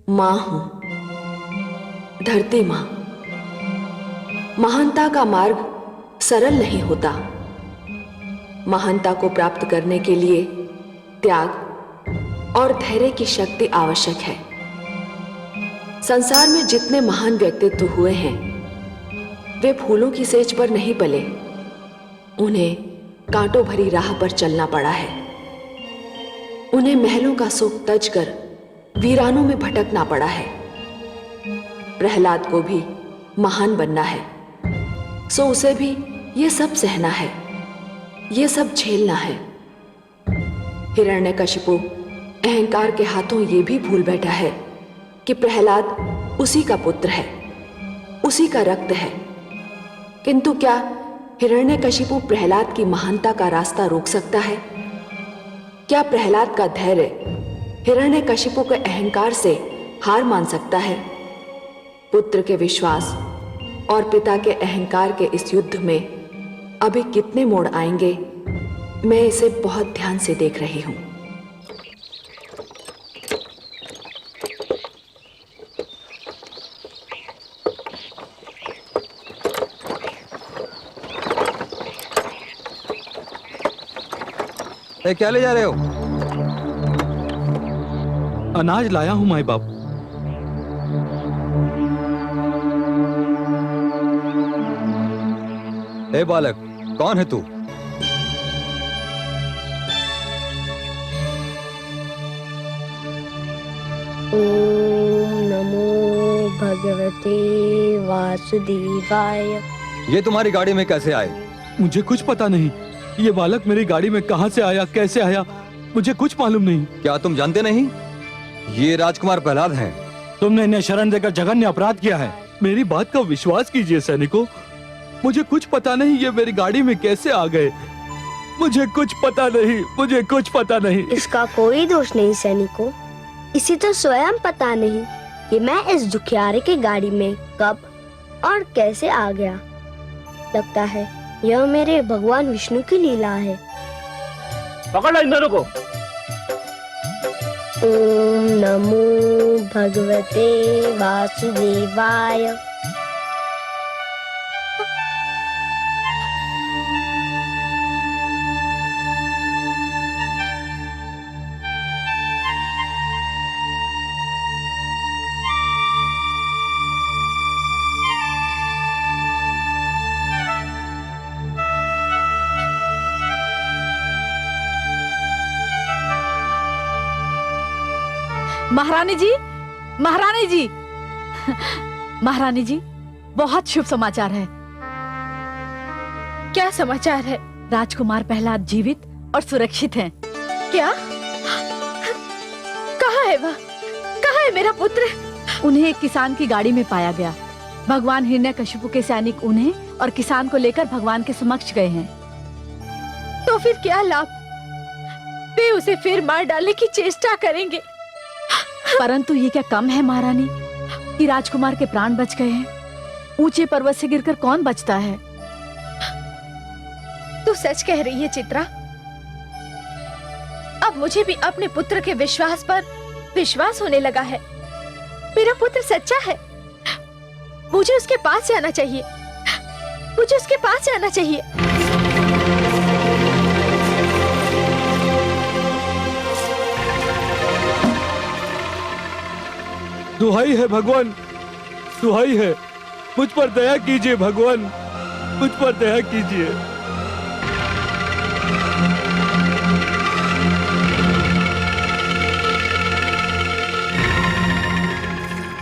मां हूं, धरती मां। महानता का मार्ग सरल नहीं होता। महानता को प्राप्त करने के लिए त्याग और धैर्य की शक्ति आवश्यक है। संसार में जितने महान व्यक्तित्व हुए हैं, वे फूलों की सेज पर नहीं पले। उन्हें कांटों भरी राह पर चलना पड़ा है। उन्हें महलों का सुख तज कर वीरानों में भटकना पड़ा है। प्रहलाद को भी महान बनना है, सो उसे भी ये सब सहना है, ये सब झेलना है। हिरण्यकशिपु अहंकार के हाथों ये भी भूल बैठा है कि प्रहलाद उसी का पुत्र है, उसी का रक्त है। किंतु क्या हिरण्यकशिपु प्रहलाद की महानता का रास्ता रोक सकता है? क्या प्रहलाद का धैर्य हिरण्यकशिपु के अहंकार से हार मान सकता है? पुत्र के विश्वास और पिता के अहंकार के इस युद्ध में अभी कितने मोड़ आएंगे, मैं इसे बहुत ध्यान से देख रही हूं। क्या ले जा रहे हो? अनाज लाया हूं माई बाप। ए बालक, कौन है तू? ओम नमो भगवते वासुदेवाय। ये तुम्हारी गाड़ी में कैसे आए? मुझे कुछ पता नहीं। ये बालक मेरी गाड़ी में कहां से आया, कैसे आया, मुझे कुछ मालूम नहीं। क्या तुम जानते नहीं? ये राजकुमार प्रहलाद हैं। तुमने इन्हें शरण देकर जघन्य अपराध किया है। मेरी बात का विश्वास कीजिए सैनिकों, मुझे कुछ पता नहीं ये मेरी गाड़ी में कैसे आ गए। मुझे कुछ पता नहीं, मुझे कुछ पता नहीं। इसका कोई दोष नहीं सैनिकों, इसी तो स्वयं पता नहीं कि मैं इस दुखियारे की गाड़ी में कब और कैसे आ गया। लगता है यह मेरे भगवान विष्णु की लीला है। पकड़ इन दोनों को। ओम नमो भगवते वासुदेवाय। महारानी जी, महारानी जी, महारानी जी, बहुत शुभ समाचार है। क्या समाचार है? राजकुमार प्रहलाद जीवित और सुरक्षित हैं। क्या? कहाँ है वह? कहाँ है मेरा पुत्र? उन्हें एक किसान की गाड़ी में पाया गया। भगवान हिरण्यकशिपु के सैनिक उन्हें और किसान को लेकर भगवान के समक्ष गए हैं। तो फिर क्या लाभ? वे उसे फिर मार डालने की चेष्टा करेंगे। परंतु ये क्या कम है महारानी कि राजकुमार के प्राण बच गए हैं। ऊंचे पर्वत से गिरकर कौन बचता है? तू सच कह रही है चित्रा। अब मुझे भी अपने पुत्र के विश्वास पर विश्वास होने लगा है। मेरा पुत्र सच्चा है। मुझे उसके पास जाना चाहिए, मुझे उसके पास जाना चाहिए। दुहाई है भगवान, दुहाई है, मुझ पर दया कीजिए भगवान, मुझ पर दया कीजिए।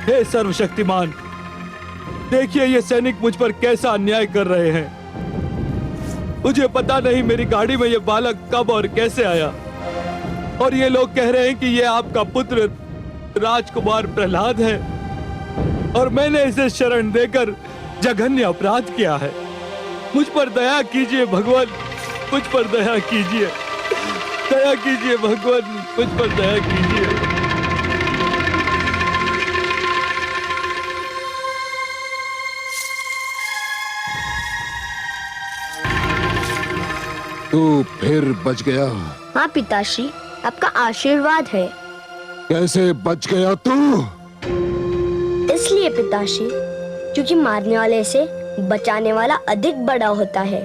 हे सर्वशक्तिमान, देखिए ये सैनिक मुझ पर कैसा अन्याय कर रहे हैं। मुझे पता नहीं मेरी गाड़ी में ये बालक कब और कैसे आया, और ये लोग कह रहे हैं कि ये आपका पुत्र राजकुमार प्रहलाद है और मैंने इसे शरण देकर जघन्य अपराध किया है। मुझ पर दया कीजिए भगवान, मुझ पर दया कीजिए, दया कीजिए भगवान, मुझ पर दया कीजिए। तू फिर बच गया। हाँ पिताश्री, आपका आशीर्वाद है। कैसे बच गया तू? इसलिए पिताश्री, क्योंकि मारने वाले से बचाने वाला अधिक बड़ा होता है।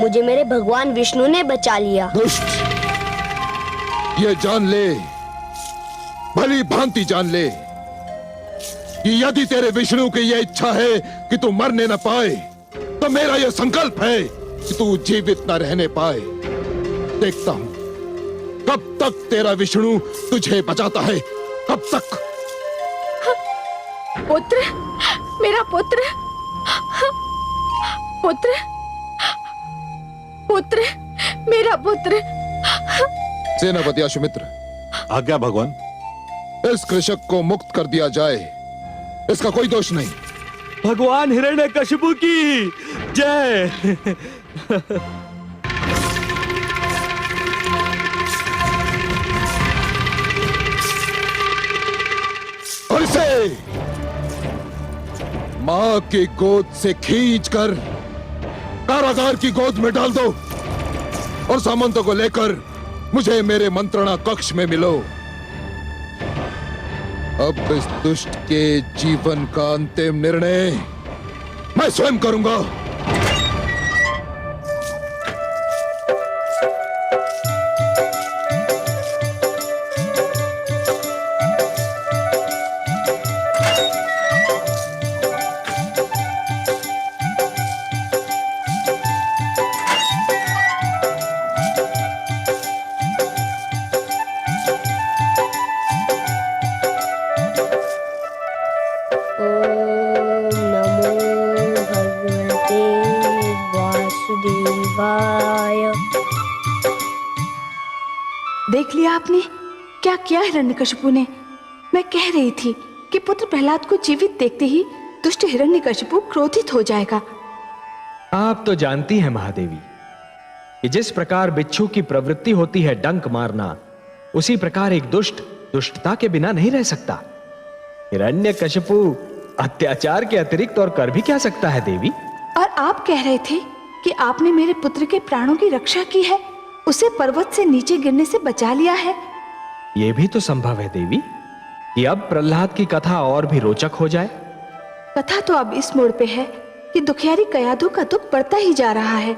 मुझे मेरे भगवान विष्णु ने बचा लिया। दुष्ट, ये जान ले, भली भांति जान ले कि यदि तेरे विष्णु की यह इच्छा है कि तू मरने न पाए, तो मेरा यह संकल्प है कि तू जीवित न रहने पाए। देखता हूं कब तक तेरा विष्णु तुझे बचाता है, कब तक। पुत्र, मेरा पुत्र, पुत्र, पुत्र, मेरा पुत्र। सेनापति अश्वमित्र, आज्ञा भगवान। इस कृषक को मुक्त कर दिया जाए, इसका कोई दोष नहीं। भगवान हिरण्यकशिपु की जय। और इसे मां की गोद से खींचकर कारागार की गोद में डाल दो और सामंतों को लेकर मुझे मेरे मंत्रणा कक्ष में मिलो। अब इस दुष्ट के जीवन का अंतिम निर्णय मैं स्वयं करूंगा। देख लिया आपने क्या किया हिरण्यकशिपु ने। मैं कह रही थी कि पुत्र प्रहलाद को जीवित देखते ही दुष्ट हिरण्यकशिपु क्रोधित हो जाएगा। आप तो जानती हैं महादेवी कि जिस प्रकार बिच्छू की प्रवृत्ति होती है डंक मारना, उसी प्रकार एक दुष्ट दुष्टता के बिना नहीं रह सकता। हिरण्यकशिपु अत्याचार के अतिरिक्त और कर भी क्या सकता है देवी? और आप कह रहे थे कि आपने मेरे पुत्र के प्राणों की रक्षा की है, उसे पर्वत से नीचे गिरने से बचा लिया है। यह भी तो संभव है देवी कि अब प्रहलाद की कथा और भी रोचक हो जाए। कथा तो अब इस मोड़ पे है कि दुखियारी कयाधु का दुख बढ़ता ही जा रहा है।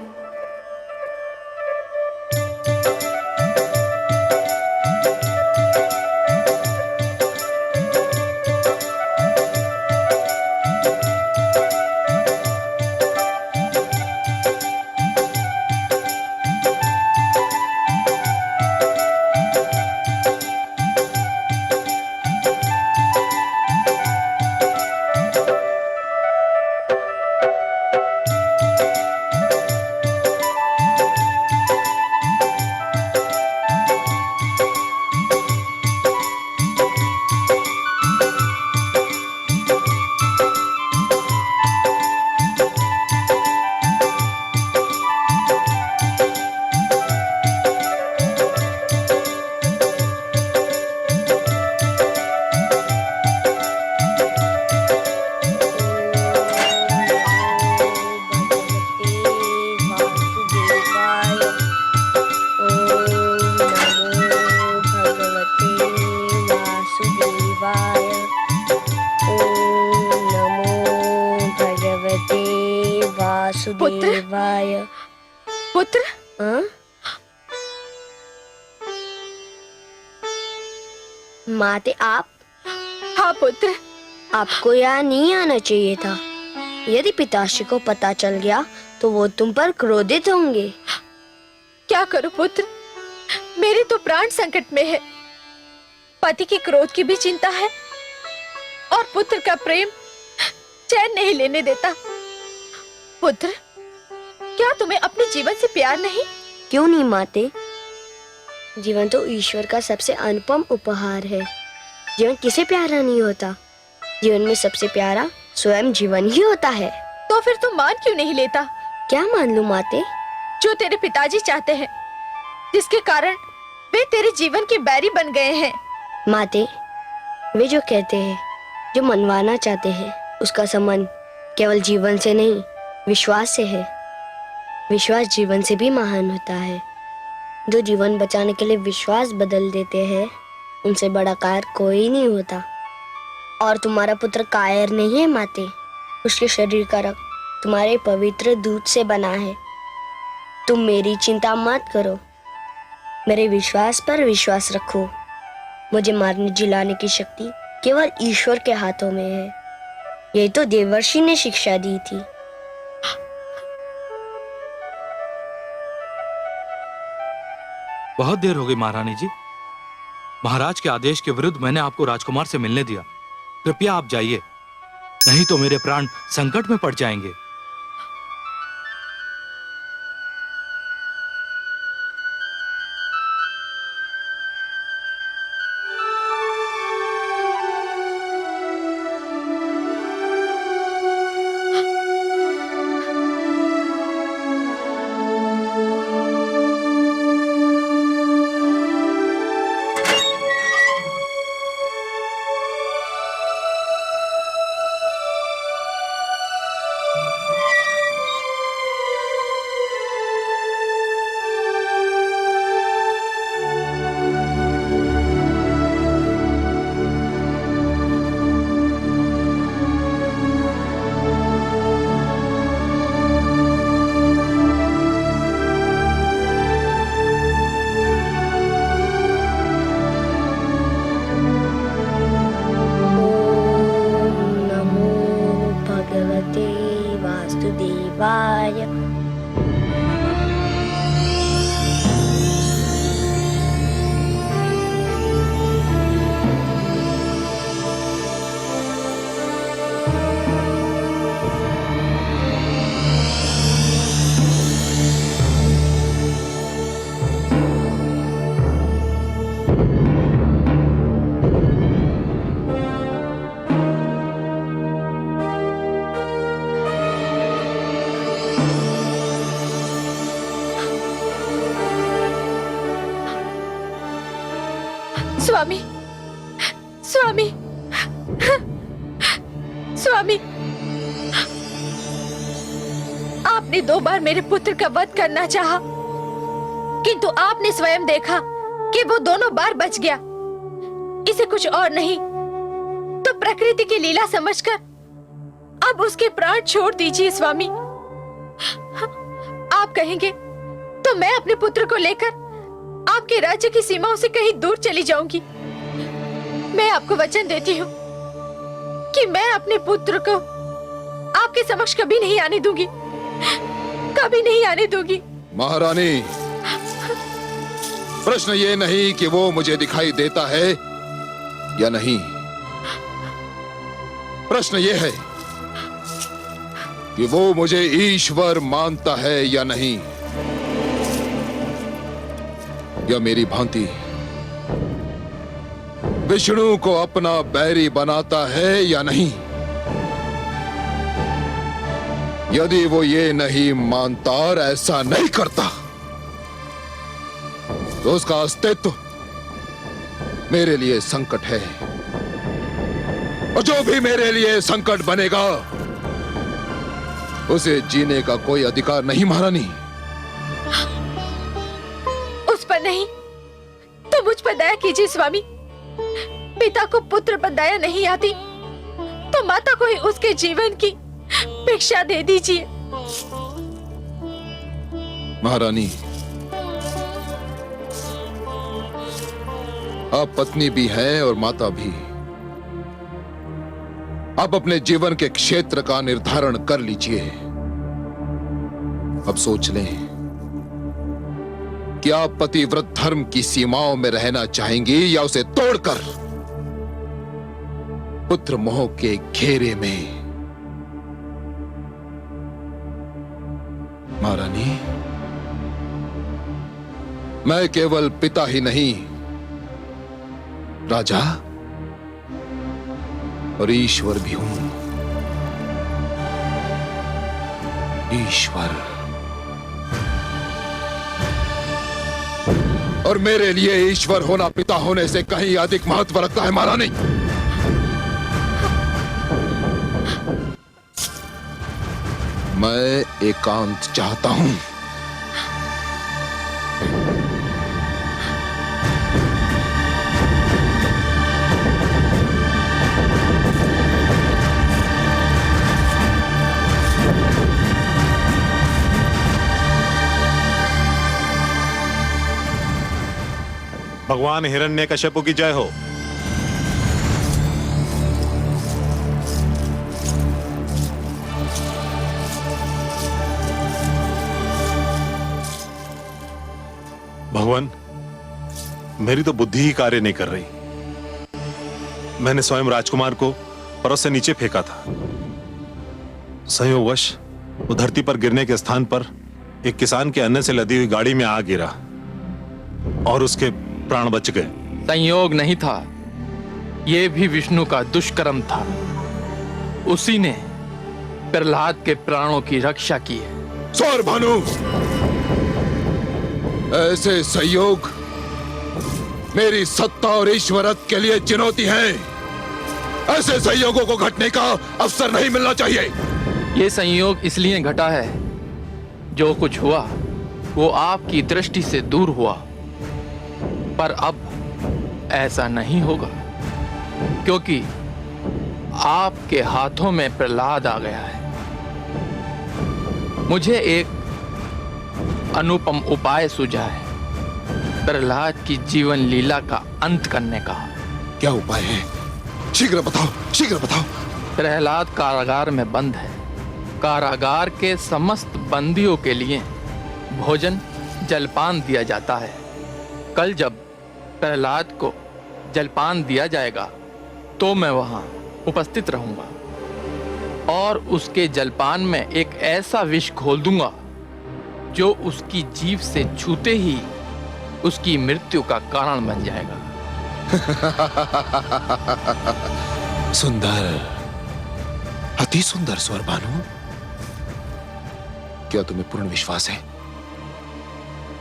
वासुदेवाय। पुत्र, माते आप? हाँ पुत्र। आपको यहाँ नहीं आना चाहिए था। यदि पिताश्री को पता चल गया तो वो तुम पर क्रोधित होंगे। क्या करूं पुत्र, मेरे तो प्राण संकट में है। पति के क्रोध की भी चिंता है और पुत्र का प्रेम चैन नहीं लेने देता। पुत्र, क्या तुम्हें अपने जीवन से प्यार नहीं? क्यों नहीं माते, जीवन तो ईश्वर का सबसे अनुपम उपहार है। जीवन किसे प्यारा नहीं होता? जीवन में सबसे प्यारा स्वयं जीवन ही होता है। तो फिर तुम मान क्यों नहीं लेता? क्या मान लूं माते? जो तेरे पिताजी चाहते हैं, जिसके कारण वे तेरे जीवन के बैरी बन गए हैं। माते, वे जो कहते हैं, जो मनवाना चाहते हैं, उसका संबंध केवल जीवन से नहीं विश्वास से है। विश्वास जीवन से भी महान होता है। जो जीवन बचाने के लिए विश्वास बदल देते हैं, उनसे बड़ा कार्य कोई नहीं होता। और तुम्हारा पुत्र कायर नहीं है माते। उसके शरीर का रक्त तुम्हारे पवित्र दूध से बना है। तुम मेरी चिंता मत करो, मेरे विश्वास पर विश्वास रखो। मुझे मारने जिलाने की शक्ति केवल ईश्वर के हाथों में है। यही तो देवर्षि ने शिक्षा दी थी। बहुत देर हो गई महारानी जी। महाराज के आदेश के विरुद्ध मैंने आपको राजकुमार से मिलने दिया। कृपया आप जाइए, नहीं तो मेरे प्राण संकट में पड़ जाएंगे। वासुदेवाय। स्वामी, स्वामी, स्वामी, आपने 2 बार मेरे पुत्र का वध करना चाहा, किंतु आपने स्वयं देखा कि वो दोनों बार बच गया। इसे कुछ और नहीं तो प्रकृति की लीला समझकर अब उसके प्राण छोड़ दीजिए स्वामी। आप कहेंगे तो मैं अपने पुत्र को लेकर आपके राज्य की सीमाओं से कहीं दूर चली जाऊंगी। मैं आपको वचन देती हूँ कि मैं अपने पुत्र को आपके समक्ष कभी नहीं आने दूंगी, कभी नहीं आने दूंगी। महारानी, प्रश्न ये नहीं कि वो मुझे दिखाई देता है या नहीं, प्रश्न ये है कि वो मुझे ईश्वर मानता है या नहीं, या मेरी भांति विष्णु को अपना बैरी बनाता है या नहीं। यदि वो ये नहीं मानता और ऐसा नहीं करता तो उसका अस्तित्व मेरे लिए संकट है, और जो भी मेरे लिए संकट बनेगा उसे जीने का कोई अधिकार नहीं। महारानी, उस पर नहीं तो मुझ पर दया कीजिए स्वामी। पिता को पुत्र पर दया नहीं आती तो माता को ही उसके जीवन की भिक्षा दे दीजिए। महारानी, आप पत्नी भी हैं और माता भी। आप अपने जीवन के क्षेत्र का निर्धारण कर लीजिए। अब सोच लें कि आप पतिव्रत धर्म की सीमाओं में रहना चाहेंगी या उसे तोड़कर पुत्र मोह के घेरे में। महारानी, मैं केवल पिता ही नहीं, राजा और ईश्वर भी हूं। ईश्वर, और मेरे लिए ईश्वर होना पिता होने से कहीं अधिक महत्व रखता है। महारानी, मैं एकांत चाहता हूं। भगवान हिरण्यकश्यप की जय हो। भगवान, मेरी तो बुद्धि ही कार्य नहीं कर रही। मैंने स्वयं राजकुमार को परस से नीचे फेंका था। संयोगवश वो धरती पर गिरने के स्थान पर एक किसान के अन्न से लदी हुई गाड़ी में आ गिरा और उसके प्राण बच गए। संयोग नहीं था, यह भी विष्णु का दुष्कर्म था। उसी ने प्रहलाद के प्राणों की रक्षा की है। सौर भानु, ऐसे संयोग मेरी सत्ता और ईश्वरत्व के लिए चुनौती है। ऐसे संयोगों को घटने का अवसर नहीं मिलना चाहिए। ये संयोग इसलिए घटा है, जो कुछ हुआ वो आपकी दृष्टि से दूर हुआ, पर अब ऐसा नहीं होगा, क्योंकि आपके हाथों में प्रहलाद आ गया है। मुझे एक अनुपम उपाय सूझा है प्रहलाद की जीवन लीला का अंत करने का। क्या उपाय है? शीघ्र बताओ, शीघ्र बताओ। प्रहलाद कारागार में बंद है। कारागार के समस्त बंदियों के लिए भोजन जलपान दिया जाता है। कल जब प्रहलाद को जलपान दिया जाएगा तो मैं वहां उपस्थित रहूंगा और उसके जलपान में एक ऐसा विष घोल दूंगा जो उसकी जीभ से छूते ही उसकी मृत्यु का कारण बन जाएगा। सुंदर, अति सुंदर स्वर भानु। क्या तुम्हें पूर्ण विश्वास है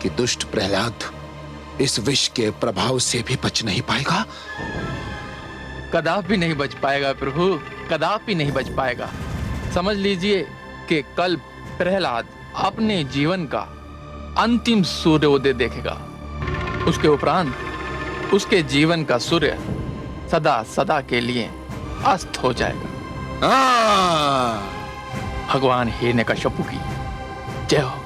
कि दुष्ट प्रहलाद इस विष के प्रभाव से भी बच नहीं पाएगा? कदापि नहीं बच पाएगा प्रभु, कदापि नहीं बच पाएगा। समझ लीजिए कि कल प्रहलाद अपने जीवन का अंतिम सूर्योदय देखेगा। उसके उपरांत उसके जीवन का सूर्य सदा सदा के लिए अस्त हो जाएगा। भगवान हिरण्यकश्यप की जय हो।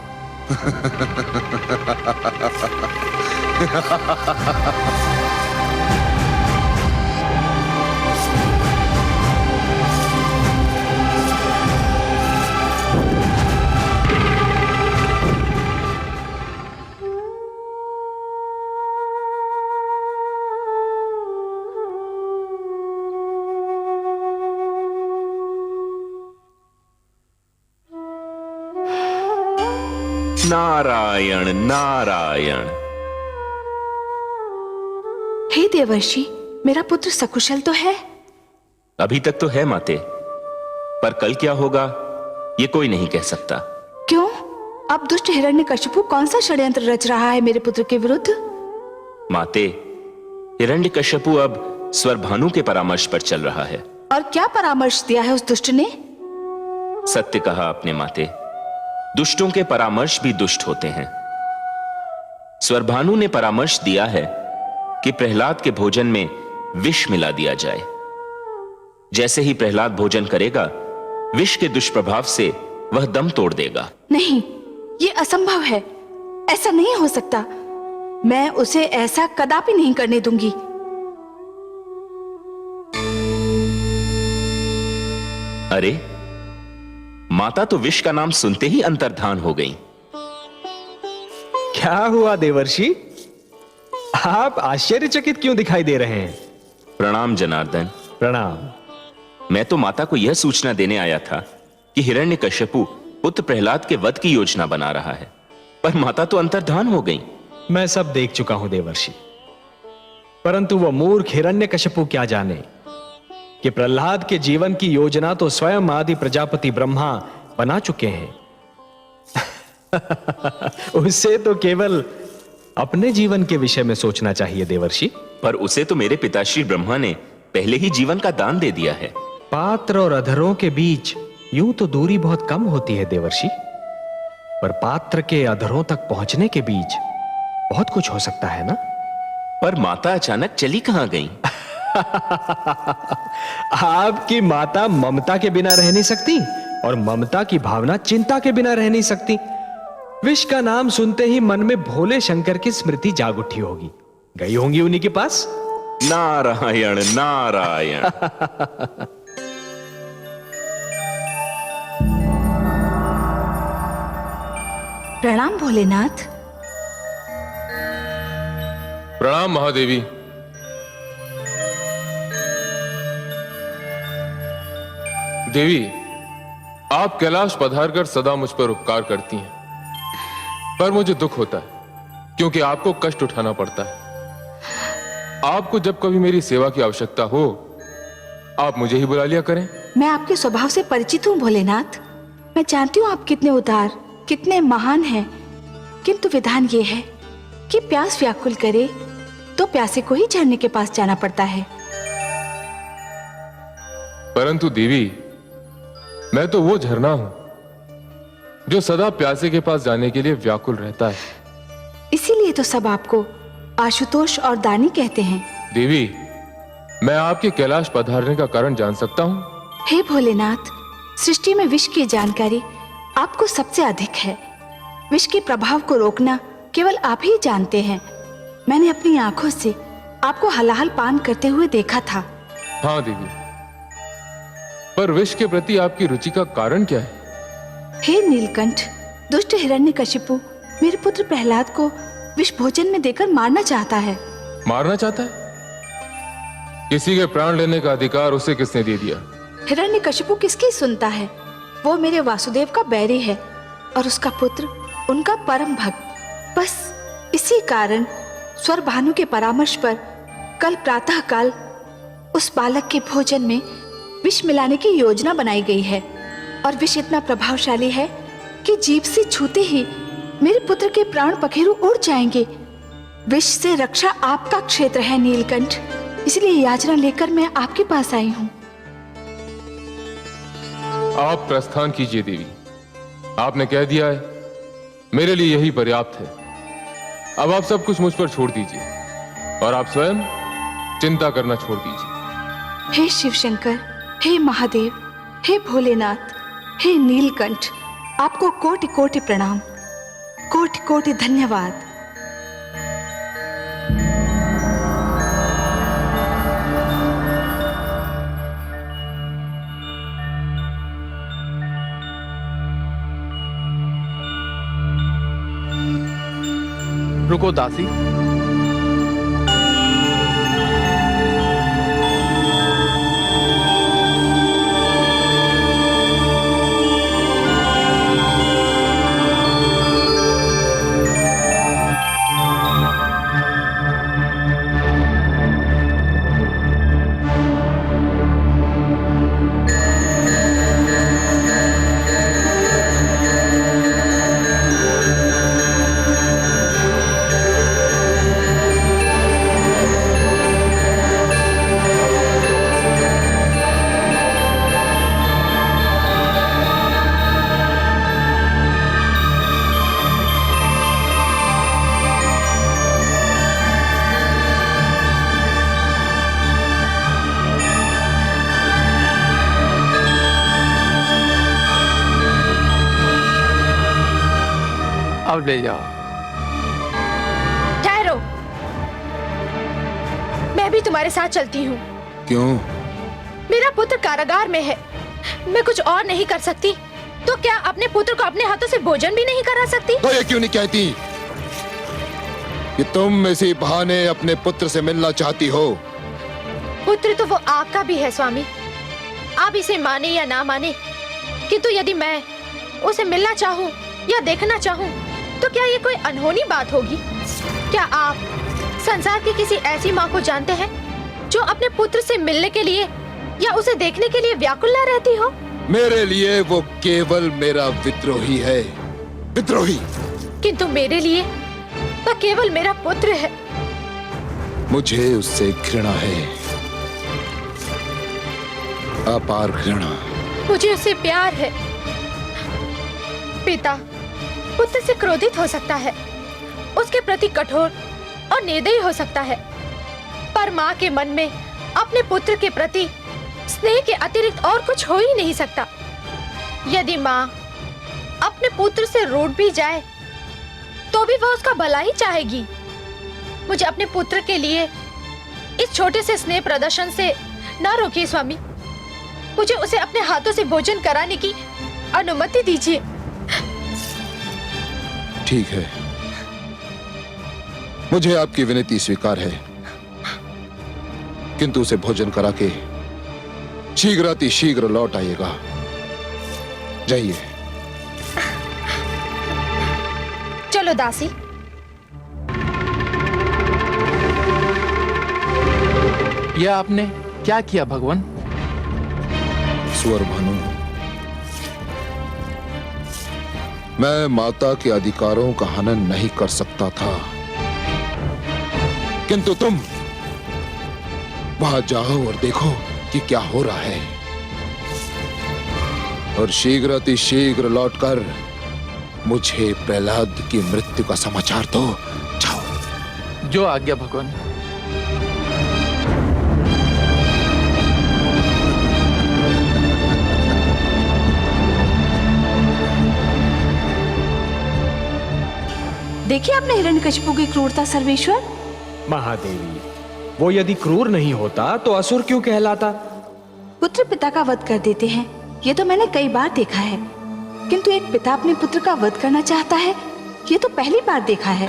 नारायण नारायण। हे देवर्षि, मेरा पुत्र सकुशल तो है? अभी तक तो है माते, पर कल क्या होगा ये कोई नहीं कह सकता। क्यों? अब दुष्ट हिरण्यकशिपु कौन सा षड्यंत्र रच रहा है मेरे पुत्र के विरुद्ध? माते, हिरण्यकश्यपु अब स्वरभानु के परामर्श पर चल रहा है। और क्या परामर्श दिया है उस दुष्ट ने? सत्य कहा आपने माते, दुष्टों के परामर्श भी दुष्ट होते हैं। स्वरभानु ने परामर्श दिया है कि प्रहलाद के भोजन में विष मिला दिया जाए। जैसे ही प्रहलाद भोजन करेगा, विष के दुष्प्रभाव से वह दम तोड़ देगा। नहीं, ये असंभव है। ऐसा नहीं हो सकता। मैं उसे ऐसा कदापि नहीं करने दूंगी। अरे, माता तो विष का नाम सुनते ही अंतर्धान हो गई। क्या हुआ देवर्षि? आप आश्चर्यचकित क्यों दिखाई दे रहे हैं? प्रणाम जनार्दन। प्रणाम। मैं तो माता को यह सूचना देने आया था कि हिरण्यकश्यपु पुत्र प्रहलाद के वध की योजना बना रहा है, पर माता तो अंतर्धान हो गई। मैं सब देख चुका हूं देवर्षि, परंतु वह मूर्ख हिरण्यकश्यपु क्या जाने कि प्रहलाद के जीवन की योजना तो स्वयं आदि प्रजापति ब्रह्मा बना चुके हैं। उससे तो केवल अपने जीवन के विषय में सोचना चाहिए देवर्षि। पर उसे तो मेरे पिताश्री ब्रह्मा ने पहले ही जीवन का दान दे दिया है। पात्र और अधरों के बीच यूं तो दूरी बहुत कम होती है देवर्षि, पर पात्र के अधरों तक पहुंचने के बीच बहुत कुछ हो सकता है ना? पर माता अचानक चली कहां गई? आपकी माता ममता के बिना रह नहीं सकती, और ममता की भावना चिंता के बिना रह नहीं सकती। विष का नाम सुनते ही मन में भोले शंकर की स्मृति जाग उठी होगी। गई होंगी उन्हीं के पास। नारायण नारायण। प्रणाम भोलेनाथ। प्रणाम महादेवी। देवी, आप कैलाश पधारकर सदा मुझ पर उपकार करती हैं, पर मुझे दुख होता है क्योंकि आपको कष्ट उठाना पड़ता है। आपको जब कभी मेरी सेवा की आवश्यकता हो, आप मुझे ही बुला लिया करें। मैं आपके स्वभाव से परिचित हूँ भोलेनाथ। मैं जानती हूँ आप कितने उदार, कितने महान हैं, किंतु विधान ये है कि प्यास व्याकुल करे तो प्यासे को ही झरने के पास जाना पड़ता है। परंतु देवी, मैं तो वो झरना हूं जो सदा प्यासे के पास जाने के लिए व्याकुल रहता है। इसीलिए तो सब आपको आशुतोष और दानी कहते हैं। देवी, मैं आपके कैलाश पधारने का कारण जान सकता हूं? हे भोलेनाथ, सृष्टि में विष की जानकारी आपको सबसे अधिक है। विष के प्रभाव को रोकना केवल आप ही जानते हैं। मैंने अपनी आंखों से आपको हलाहल पान करते हुए देखा था। हाँ देवी, पर विष के प्रति आपकी रुचि का कारण क्या है? हे नीलकंठ, दुष्ट हिरण्यकशिपु मेरे पुत्र प्रहलाद को विष भोजन में देकर मारना चाहता है। मारना चाहता है? किसी के प्राण लेने का अधिकार उसे किसने दे दिया? हिरण्यकशिपु किसकी सुनता है? वो मेरे वासुदेव का बैरी है और उसका पुत्र उनका परम भक्त। बस इसी कारण स्वर भानु के परामर्श पर कल प्रातः काल उस बालक के भोजन में विष मिलाने की योजना बनाई गई है। और विष इतना प्रभावशाली है कि जीभ से छूते ही मेरे पुत्र के प्राण पखेरु उड़ जाएंगे। विष से रक्षा आपका क्षेत्र है नीलकंठ, इसलिए याचना लेकर मैं आपके पास आई हूँ। आप प्रस्थान कीजिए देवी, आपने कह दिया है, मेरे लिए यही पर्याप्त है। अब आप सब कुछ मुझ पर छोड़ दीजिए और आप स्वयं चिंता करना छोड़ दीजिए। हे शिव शंकर, हे महादेव, हे भोलेनाथ, हे नीलकंठ, आपको कोटि कोटि प्रणाम, कोटि कोटि धन्यवाद। रुको दासी, अब ले जाओ। ठहरो, मैं भी तुम्हारे साथ चलती हूँ। क्यों? मेरा पुत्र कारागार में है, मैं कुछ और नहीं कर सकती तो क्या अपने पुत्र को अपने हाथों से भोजन भी नहीं करा सकती? तो ये क्यों नहीं कहती कि तुम इसी बहाने अपने पुत्र से मिलना चाहती हो? पुत्र तो वो आपका भी है स्वामी, आप इसे माने या ना माने, किंतु यदि मैं उसे मिलना चाहूँ या देखना चाहूँ तो क्या ये कोई अनहोनी बात होगी? क्या आप संसार की किसी ऐसी माँ को जानते हैं जो अपने पुत्र से मिलने के लिए या उसे देखने के लिए व्याकुल न रहती हो? मेरे लिए वो केवल मेरा विद्रोही है, विद्रोही। किंतु मेरे लिए तो केवल मेरा पुत्र है। मुझे उससे घृणा है, अपार घृणा। मुझे उससे प्यार है। पिता पुत्र से क्रोधित हो सकता है, उसके प्रति कठोर और निर्दयी हो सकता है, पर माँ के मन में अपने पुत्र के प्रति स्नेह के अतिरिक्त और कुछ हो ही नहीं सकता। यदि माँ अपने पुत्र से रूठ भी जाए तो भी वह उसका भला ही चाहेगी। मुझे अपने पुत्र के लिए इस छोटे से स्नेह प्रदर्शन से ना रोकिए स्वामी। मुझे उसे अपने हाथों से भोजन कराने की अनुमति दीजिए। ठीक है, मुझे आपकी विनती स्वीकार है, किंतु उसे भोजन करा के शीघ्र लौट आइएगा। जाइए। चलो दासी। यह आपने क्या किया भगवान? स्वर भानु, मैं माता के अधिकारों का हनन नहीं कर सकता था, किंतु तुम वहां जाओ और देखो कि क्या हो रहा है, और शीघ्र लौटकर मुझे प्रहलाद की मृत्यु का समाचार दो। जाओ। जो आज्ञा भगवान। देखिए आपने हिरण्यकशिपु की क्रूरता सर्वेश्वर। महादेवी, वो यदि क्रूर नहीं होता तो असुर क्यों कहलाता? पुत्र पिता का वध कर देते हैं, ये तो मैंने कई बार देखा है, किंतु एक पिता अपने पुत्र का वध करना चाहता है, ये तो पहली बार देखा है।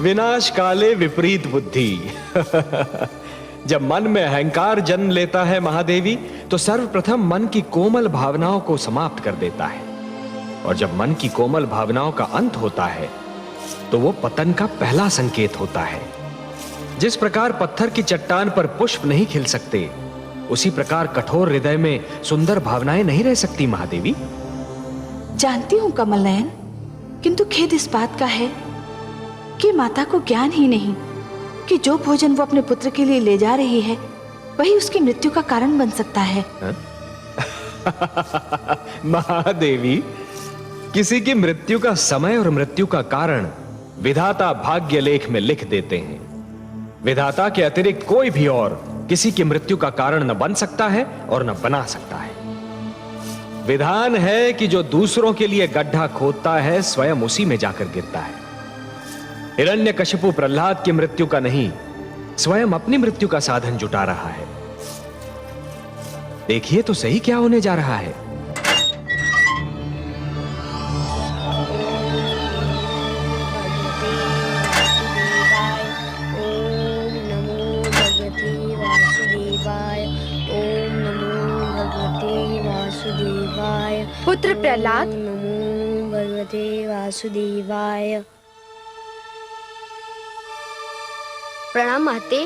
विनाश काले विपरीत बुद्धि। जब मन में अहंकार जन्म लेता है महादेवी, तो सर्वप्रथम मन की कोमल भावनाओं को समाप्त कर देता है, और जब मन की कोमल भावनाओं का अंत होता है तो वो पतन का पहला संकेत होता है। जिस प्रकार पत्थर की चट्टान पर पुष्प नहीं खिल सकते, उसी प्रकार कठोर हृदय में सुंदर भावनाएं नहीं रह सकती महादेवी। जानती हूँ कमल नयन, किंतु खेद इस बात का है कि माता को ज्ञान ही नहीं कि जो भोजन वो अपने पुत्र के लिए ले जा रही है वही उसकी मृत्यु का कारण बन सकता है। महादेवी, किसी की मृत्यु का समय और मृत्यु का कारण विधाता भाग्य लेख में लिख देते हैं। विधाता के अतिरिक्त कोई भी और किसी की मृत्यु का कारण न बन सकता है और न बना सकता है। विधान है कि जो दूसरों के लिए गड्ढा खोदता है, स्वयं उसी में जाकर गिरता है। हिरण्यकशिपु प्रहलाद की मृत्यु का नहीं, स्वयं अपनी मृत्यु का साधन जुटा रहा है। देखिए तो सही क्या होने जा रहा है। पुत्र प्रहलाद, नमो भगवते वासुदेवाय। प्रणाम माते।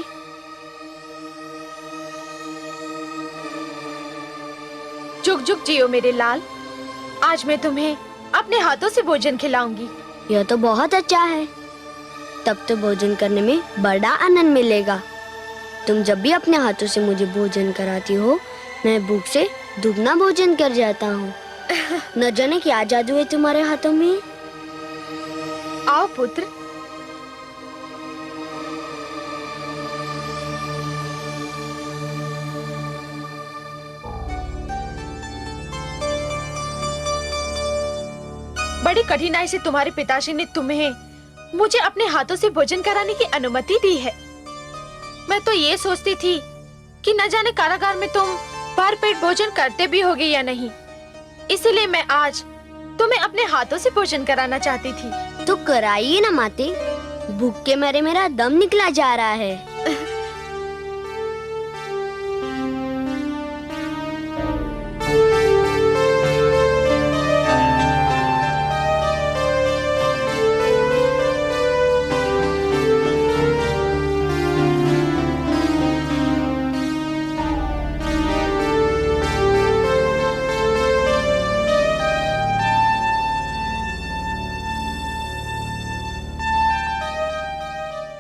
जुग जुग जियो मेरे लाल। आज मैं तुम्हें अपने हाथों से भोजन खिलाऊंगी। यह तो बहुत अच्छा है, तब तो भोजन करने में बड़ा आनंद मिलेगा। तुम जब भी अपने हाथों से मुझे भोजन कराती हो, मैं भूख से दुगना भोजन कर जाता हूँ। न जाने क्या जादू है तुम्हारे हाथों में। आओ पुत्र। बड़ी कठिनाई से तुम्हारे पिताजी ने तुम्हें मुझे अपने हाथों से भोजन कराने की अनुमति दी है। मैं तो ये सोचती थी कि न जाने कारागार में तुम भरपेट भोजन करते भी होगे या नहीं, इसीलिए मैं आज तुम्हें अपने हाथों से भोजन कराना चाहती थी। तो कराइए ना माते, भूख के मारे मेरा दम निकला जा रहा है।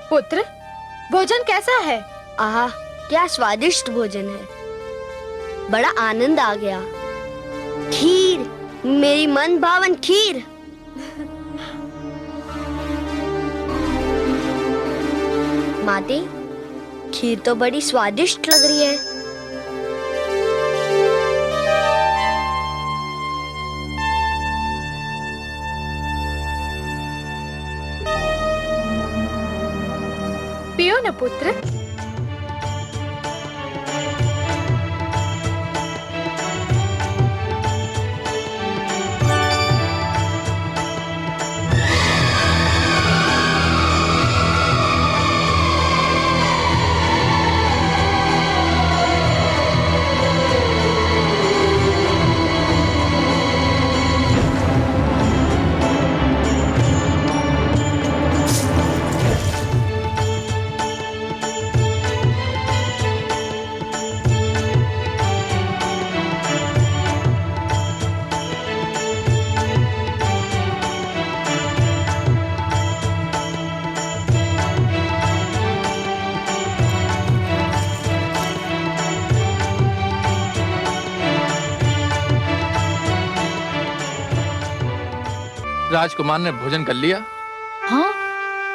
पुत्र, भोजन कैसा है? आहा, क्या स्वादिष्ट भोजन है। बड़ा आनंद आ गया। खीर, मेरी मन भावन खीर। माते, खीर तो बड़ी स्वादिष्ट लग रही है। क्यों न पुत्र? राजकुमार ने भोजन कर लिया? हाँ,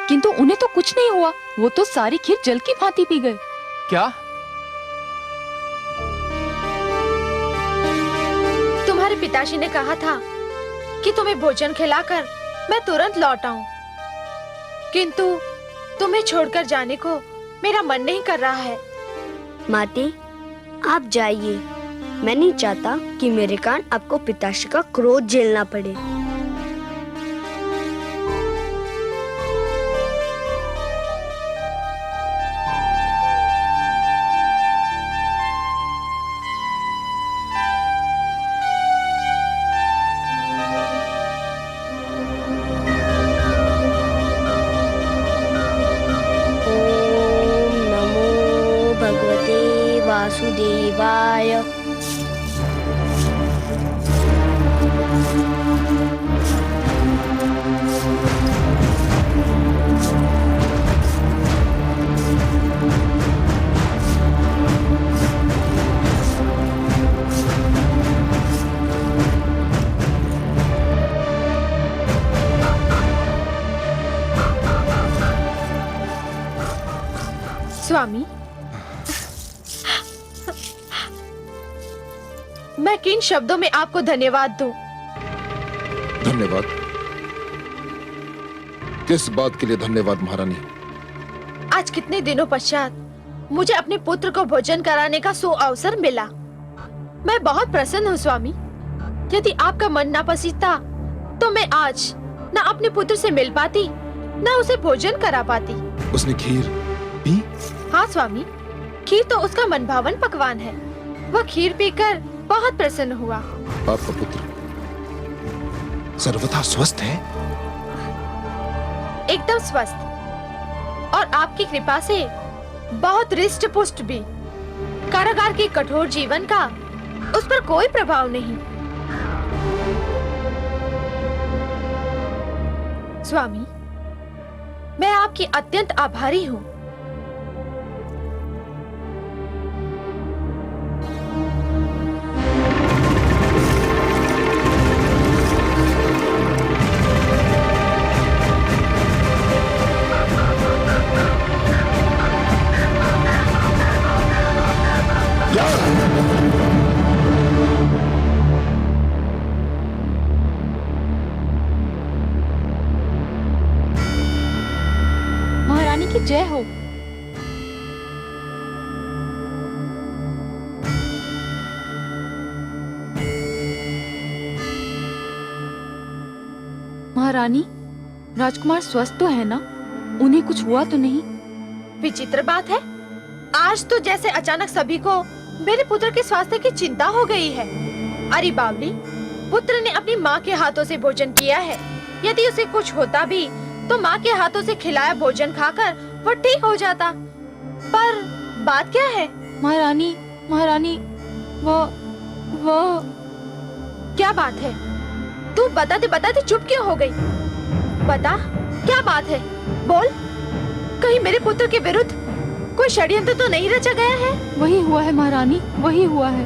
किंतु उन्हें तो कुछ नहीं हुआ। वो तो सारी खीर जल की भांति पी गए। क्या? तुम्हारे पिताजी ने कहा था कि तुम्हें भोजन खिलाकर मैं तुरंत लौट आऊं, किंतु तुम्हें छोड़कर जाने को मेरा मन नहीं कर रहा है। माती, आप जाइए। मैं नहीं चाहता कि मेरे कारण आपको पिताश्री का क्रोध झेलना पड़े। ओम नमो भगवते वासुदेवाय। स्वामी, मैं किन शब्दों में आपको धन्यवाद दूं? धन्यवाद? किस बात के लिए धन्यवाद महारानी? आज कितने दिनों पश्चात मुझे अपने पुत्र को भोजन कराने का सुअवसर मिला। मैं बहुत प्रसन्न हूँ स्वामी। यदि आपका मन ना पसीजता तो मैं आज न अपने पुत्र से मिल पाती, न उसे भोजन करा पाती। उसने खीर पी? हाँ स्वामी, खीर तो उसका मनभावन पकवान है। वह खीर पीकर बहुत प्रसन्न हुआ। आपका पुत्र सर्वथा स्वस्थ है? एकदम स्वस्थ, और आपकी कृपा से बहुत रिष्ट पुष्ट भी। कारागार के कठोर जीवन का उस पर कोई प्रभाव नहीं। स्वामी, मैं आपकी अत्यंत आभारी हूँ। महारानी की जय हो। महारानी, राजकुमार स्वस्थ तो है ना? उन्हें कुछ हुआ तो नहीं? विचित्र बात है, आज तो जैसे अचानक सभी को मेरे पुत्र के स्वास्थ्य की चिंता हो गई है। अरे बावली, पुत्र ने अपनी माँ के हाथों से भोजन किया है। यदि उसे कुछ होता भी तो माँ के हाथों से खिलाया भोजन खाकर वो ठीक हो जाता। पर बात क्या है? महारानी, महारानी, वो क्या बात है? तू बताते बताते चुप क्यों हो गई? बता, क्या बात है? बोल। कहीं मेरे पुत्र के विरुद्ध कोई षड्यंत्र तो नहीं रचा गया है? वही हुआ है महारानी, वही हुआ है।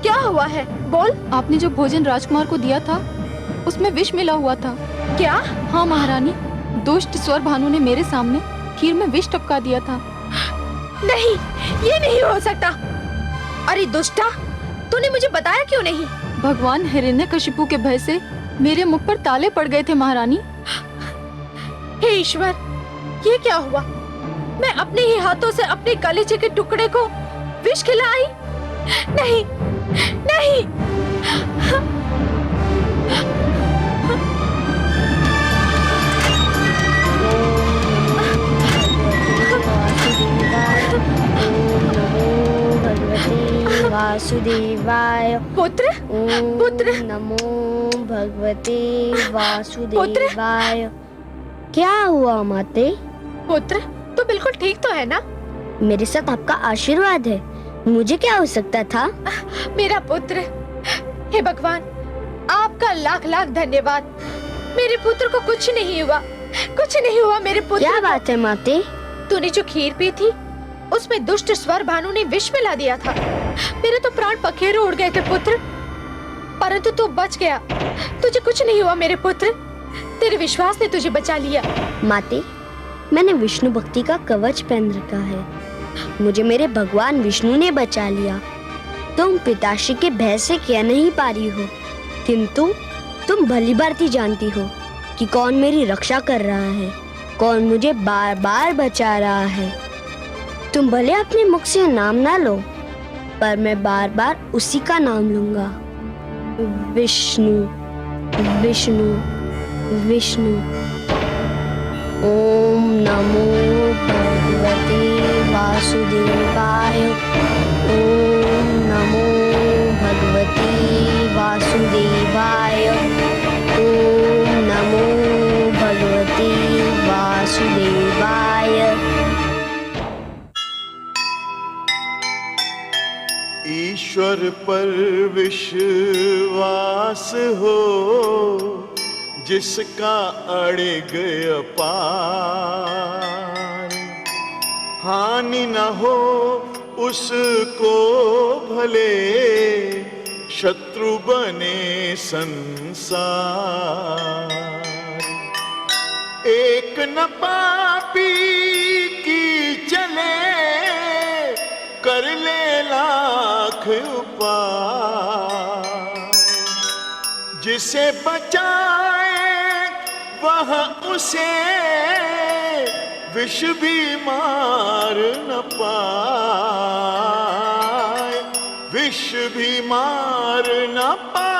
क्या हुआ है? बोल। आपने जो भोजन राजकुमार को दिया था उसमें विष मिला हुआ था। क्या? हाँ महारानी, दुष्ट स्वर भानु ने मेरे सामने खीर में विष टपका दिया था। नहीं, ये नहीं हो सकता। अरे दुष्टा, तूने मुझे बताया क्यों नहीं? भगवान हिरण्यकशिपु के भय से मेरे मुख पर ताले पड़ गए थे महारानी। हे ईश्वर, ये क्या हुआ? मैं अपने ही हाथों से अपने कलेजे के टुकड़े को विष खिलाई? नहीं, नहीं। वासुदेवाय। पुत्र, पुत्र, नमो भगवते वासुदेवाय। क्या हुआ माते? पुत्र, तू बिल्कुल ठीक तो है ना? मेरे साथ आपका आशीर्वाद है, मुझे क्या हो सकता था? मेरा पुत्र, हे भगवान, आपका लाख लाख धन्यवाद। मेरे पुत्र को कुछ नहीं हुआ, कुछ नहीं हुआ मेरे पुत्र। क्या बात है माते? तूने जो खीर पी थी उसमें दुष्ट स्वर भानु ने विष मिला दिया था। मेरे तो प्राण पखेरु उड़ गए थे पुत्र, परंतु तू बच गया। तुझे कुछ नहीं हुआ मेरे पुत्र, तेरे विश्वास ने तुझे बचा लिया। माते, मैंने विष्णु भक्ति का कवच पहन रखा है, मुझे मेरे भगवान विष्णु ने बचा लिया। तुम पिताश्री के भय से कह नहीं पा रही हो, किंतु तुम भली भांति जानती हो कि कौन मेरी रक्षा कर रहा है, कौन मुझे बार बार बचा रहा है। तुम भले अपने मुख से नाम ना लो, पर मैं बार बार उसी का नाम लूंगा, विष्णु विष्णु विष्णु। ओम नमो भगवते वासुदेवाय। ओम नमो भगवते वासुदेवाय। ओम नमो भगवते वासुदेवाय। ईश्वर पर विश्वास हो, जिसका अड़िग अपार, हानि न हो उसको भले शत्रु बने संसार। एक न पापी की चले, कर ले लाख उपाय, जिसे बचाए वह उसे विष भी मार न पाए, विष भी मार न पाए।